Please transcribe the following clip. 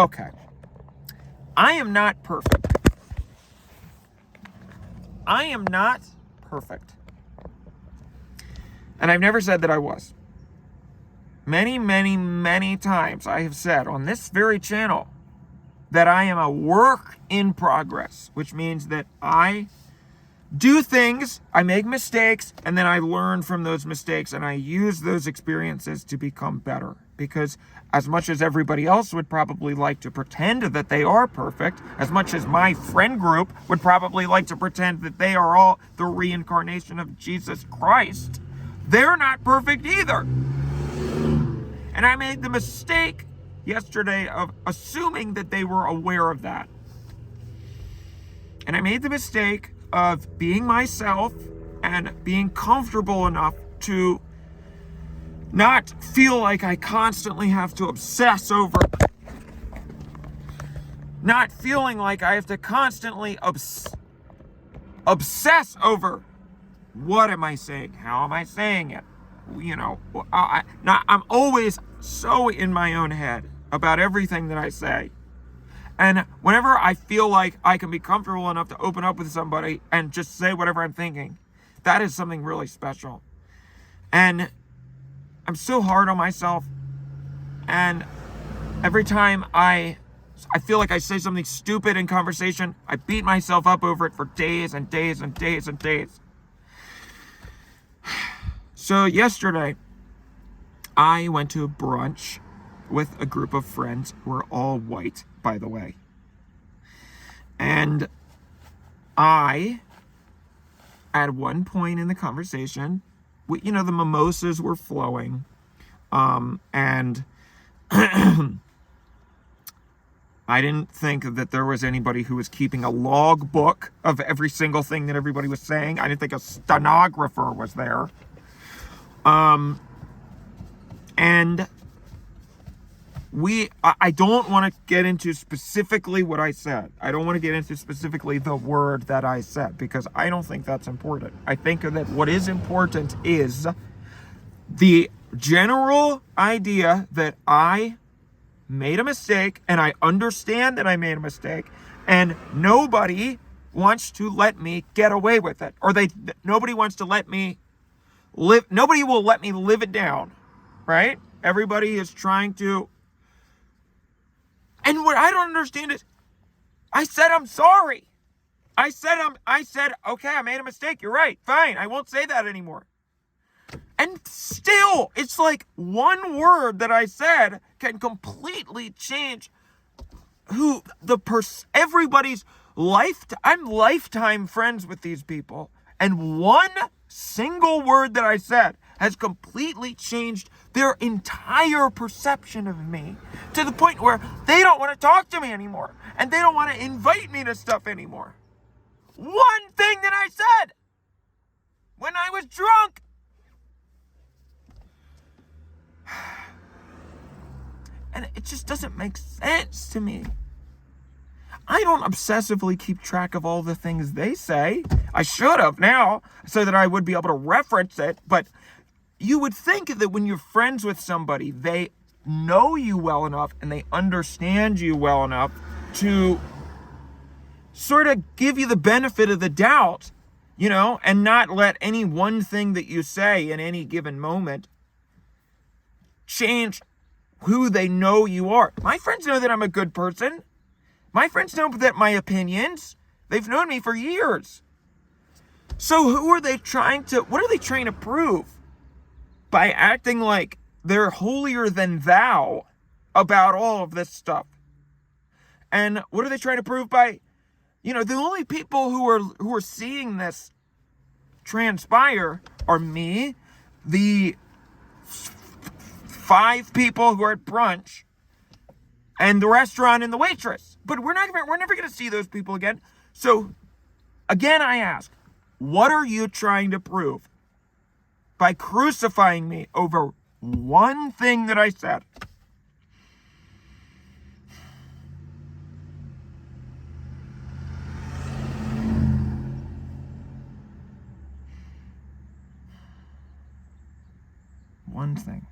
Okay. I am not perfect. I am not perfect. And I've never said that I was. Many, many, many times I have said on this very channel that I am a work in progress, which means that I do things, I make mistakes, and then I learn from those mistakes, and I use those experiences to become better. Because as much as everybody else would probably like to pretend that they are perfect, as much as my friend group would probably like to pretend that they are all the reincarnation of Jesus Christ, they're not perfect either. And I made the mistake yesterday of assuming that they were aware of that. And I made the mistake of being myself and being comfortable enough to not feel like I constantly have to obsess over, not feeling like I have to constantly obsess over what am I saying, how am I saying it, I'm always so in my own head about everything that I say. And whenever I feel like I can be comfortable enough to open up with somebody and just say whatever I'm thinking, that is something really special. And I'm so hard on myself. And every time I feel like I say something stupid in conversation, I beat myself up over it for days and days and days and days. So yesterday, I went to a brunch with a group of friends who are all white, by the way. And I, at one point in the conversation, the mimosas were flowing, and I didn't think that there was anybody who was keeping a log book of every single thing that everybody was saying. I didn't think a stenographer was there. And I don't want to get into specifically what I said. I don't want to get into specifically the word that I said, because I don't think that's important. I think that what is important is the general idea that I made a mistake, and I understand that I made a mistake, and nobody wants to let me get away with it, or nobody wants to let me live. Nobody will let me live it down, right? Everybody is trying to. And what I don't understand is, I said I'm sorry. I said, okay, I made a mistake. You're right. Fine. I won't say that anymore. And still, it's like one word that I said can completely change everybody's life. I'm lifetime friends with these people. And one single word that I said has completely changed their entire perception of me, to the point where they don't want to talk to me anymore, and they don't want to invite me to stuff anymore. One thing that I said when I was drunk. And it just doesn't make sense to me. I don't obsessively keep track of all the things they say. I should have now, so that I would be able to reference it. But you would think that when you're friends with somebody, they know you well enough and they understand you well enough to sort of give you the benefit of the doubt, and not let any one thing that you say in any given moment change who they know you are. My friends know that I'm a good person. My friends know that my opinions, they've known me for years. So what are they trying to prove by acting like they're holier than thou about all of this stuff? And what are they trying to prove by, the only people who are seeing this transpire are me, the 5 people who are at brunch, and the restaurant and the waitress. But we're never going to see those people again. So again, I ask, what are you trying to prove by crucifying me over one thing that I said? One thing.